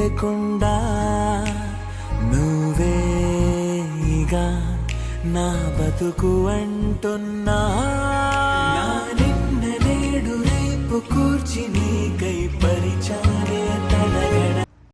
లేకుండా నువ్వేగా నా బతుకు అంటున్నా. నా నిన్న నేడు రేపు కూర్చి నీకై పరిచానే తలగడ